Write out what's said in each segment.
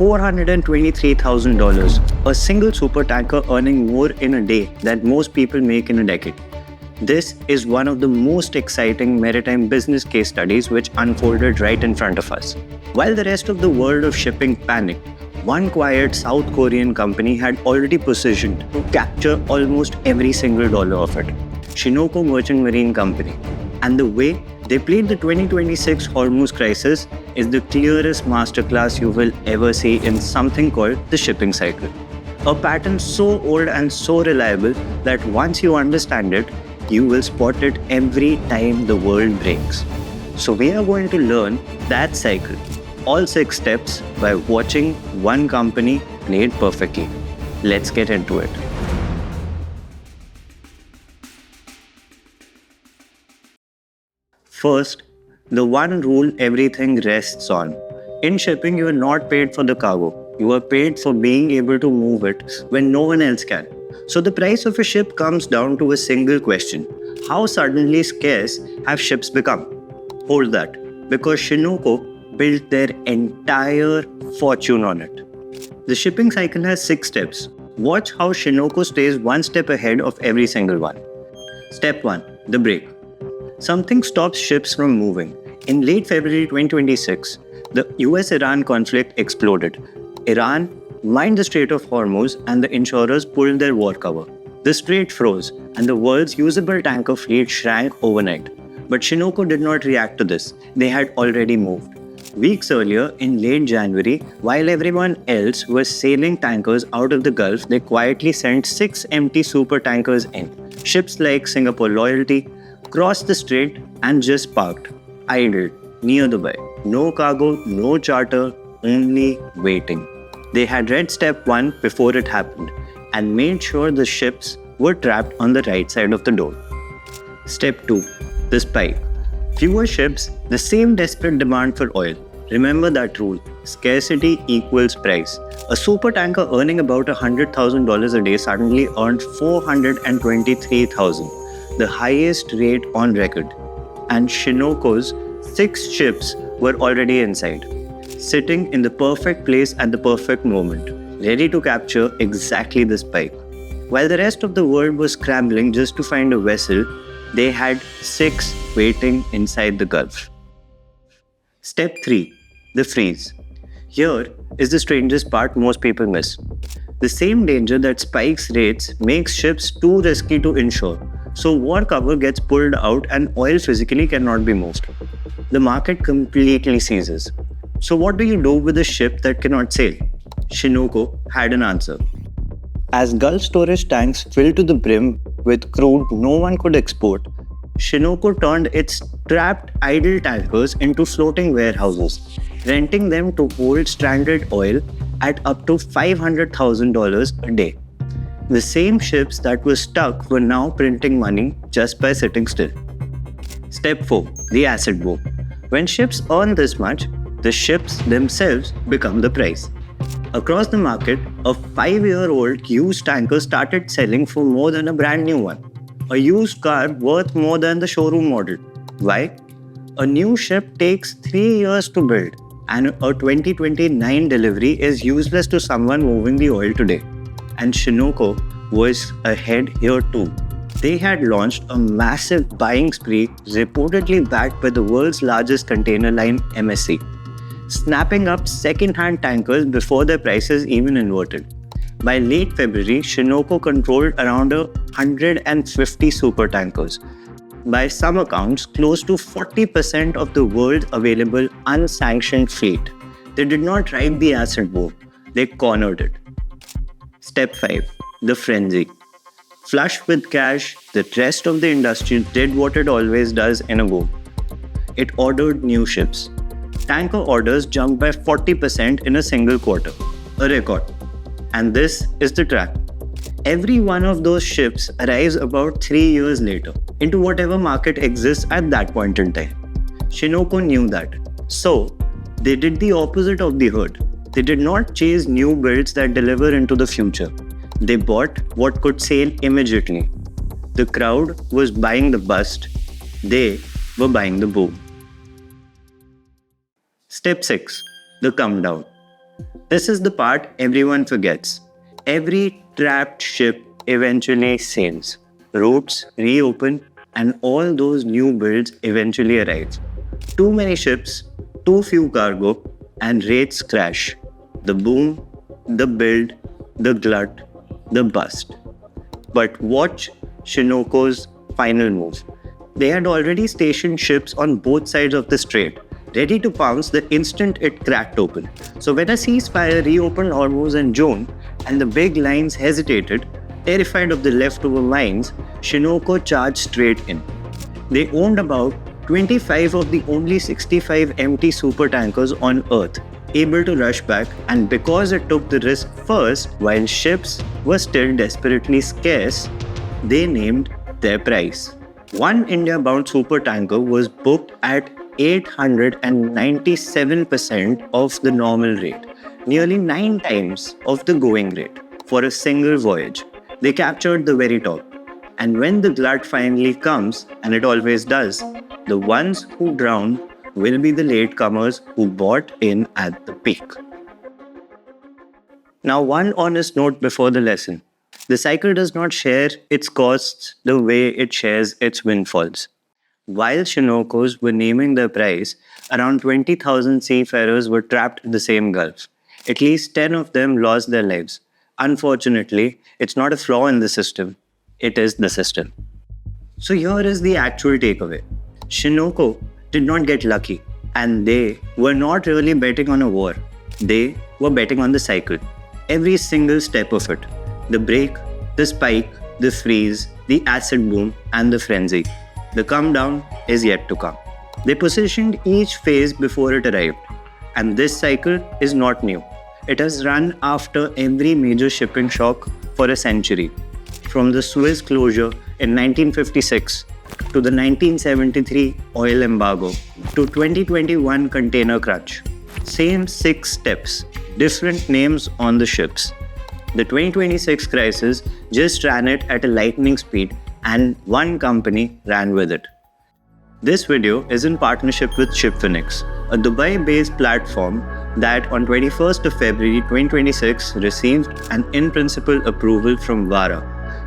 $423,000, a single supertanker earning more in a day than most people make in a decade. This is one of the most exciting maritime business case studies which unfolded right in front of us. While the rest of the world of shipping panicked, one quiet South Korean company had already positioned to capture almost every single dollar of it. Sinokor Merchant Marine Company. And the way they played the 2026 Hormuz crisis is the clearest masterclass you will ever see in something called the shipping cycle. A pattern so old and so reliable that once you understand it, you will spot it every time the world breaks. So we are going to learn that cycle, all 6 steps, by watching one company played perfectly. Let's get into it. First, the one rule everything rests on. In shipping, you are not paid for the cargo. You are paid for being able to move it when no one else can. So the price of a ship comes down to a single question. How suddenly scarce have ships become? Hold that, because Sinokor built their entire fortune on it. The shipping cycle has 6 steps. Watch how Sinokor stays one step ahead of every single one. Step 1. The break. Something stops ships from moving. In late February 2026, the US-Iran conflict exploded. Iran mined the Strait of Hormuz and the insurers pulled their war cover. The strait froze and the world's usable tanker fleet shrank overnight. But Sinokor did not react to this. They had already moved. Weeks earlier, in late January, while everyone else was sailing tankers out of the Gulf, they quietly sent 6 empty supertankers in. Ships like Singapore Loyalty crossed the strait and just parked, idled, near the bay. No cargo, no charter, only waiting. They had read step 1 before it happened and made sure the ships were trapped on the right side of the door. Step 2. The spike. Fewer ships, the same desperate demand for oil. Remember that rule. Scarcity equals price. A supertanker earning about $100,000 a day suddenly earned $423,000, the highest rate on record. And Sinokor's 6 ships were already inside, sitting in the perfect place at the perfect moment, ready to capture exactly the spike. While the rest of the world was scrambling just to find a vessel, they had 6 waiting inside the Gulf. Step 3. The freeze. Here is the strangest part most people miss. The same danger that spikes rates makes ships too risky to insure. So war cover gets pulled out and oil physically cannot be moved. The market completely seizes. So what do you do with a ship that cannot sail? Sinokor had an answer. As Gulf storage tanks filled to the brim with crude no one could export, Sinokor turned its trapped idle tankers into floating warehouses, renting them to hold stranded oil at up to $500,000 a day. The same ships that were stuck were now printing money just by sitting still. Step 4. The asset boom. When ships earn this much, the ships themselves become the price. Across the market, a 5-year-old used tanker started selling for more than a brand new one. A used car worth more than the showroom model. Why? A new ship takes 3 years to build, and a 2029 delivery is useless to someone moving the oil today. And Sinokor was ahead here too. They had launched a massive buying spree, reportedly backed by the world's largest container line, MSC, snapping up second-hand tankers before their prices even inverted. By late February, Sinokor controlled around 150 supertankers. By some accounts, close to 40% of the world's available unsanctioned fleet. They did not ride the asset boom, they cornered it. Step 5. The frenzy. Flush with cash, the rest of the industry did what it always does in a boom. It ordered new ships. Tanker orders jumped by 40% in a single quarter, a record. And this is the trap. Every one of those ships arrives about 3 years later into whatever market exists at that point in time. Sinokor knew that. So, they did the opposite of the herd. They did not chase new builds that deliver into the future. They bought what could sail immediately. The crowd was buying the bust. They were buying the boom. Step 6. The Comedown. This is the part everyone forgets. Every trapped ship eventually sails. Routes reopen and all those new builds eventually arrive. Too many ships, too few cargo, and rates crash. The boom, the build, the glut, the bust. But watch Sinokor's final move. They had already stationed ships on both sides of the strait, ready to pounce the instant it cracked open. So when a ceasefire reopened Hormuz in June and the big lines hesitated, terrified of the leftover mines, Sinokor charged straight in. They owned about 25 of the only 65 empty supertankers on Earth, able to rush back, and because it took the risk first while ships were still desperately scarce, they named their price. One India-bound supertanker was booked at 897% of the normal rate, nearly 9 times of the going rate for a single voyage. They captured the very top. And when the glut finally comes, and it always does, the ones who drown will be the latecomers who bought in at the peak. Now, one honest note before the lesson. The cycle does not share its costs the way it shares its windfalls. While Sinokors were naming their price, around 20,000 seafarers were trapped in the same gulf. At least 10 of them lost their lives. Unfortunately, it's not a flaw in the system, it is the system. So here is the actual takeaway. Sinokor did not get lucky, and they were not really betting on a war. They were betting on the cycle. Every single step of it. The break, the spike, the freeze, the acid boom, and the frenzy. The Comedown is yet to come. They positioned each phase before it arrived. And this cycle is not new. It has run after every major shipping shock for a century. From the Suez closure in 1956 to the 1973 oil embargo to 2021 container crunch. Same 6 steps, different names on the ships. The 2026 crisis just ran it at a lightning speed and one company ran with it. This video is in partnership with Shipfinex, a Dubai-based platform that on 21st of February 2026 received an in-principle approval from VARA,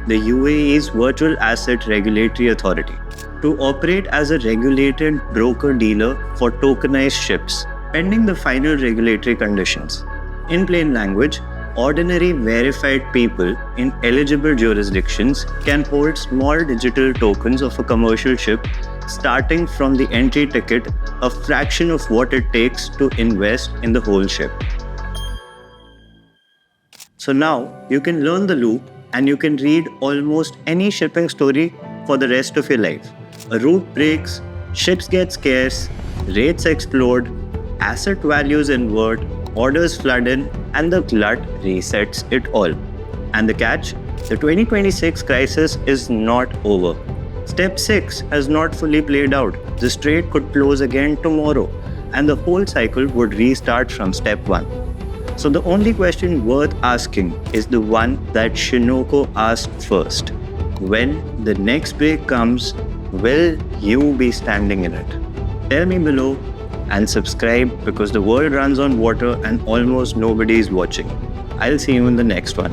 the UAE's Virtual Asset Regulatory Authority, to operate as a regulated broker-dealer for tokenized ships, pending the final regulatory conditions. In plain language, ordinary verified people in eligible jurisdictions can hold small digital tokens of a commercial ship starting from the entry ticket, a fraction of what it takes to invest in the whole ship. So now you can learn the loop and you can read almost any shipping story for the rest of your life. A route breaks, ships get scarce, rates explode, asset values invert, orders flood in, and the glut resets it all. And the catch? The 2026 crisis is not over. Step 6 has not fully played out. The strait could close again tomorrow, and the whole cycle would restart from step 1. So the only question worth asking is the one that Sinokor asked first. When the next break comes, will you be standing in it? Tell me below and subscribe because the world runs on water and almost nobody is watching. I'll see you in the next one.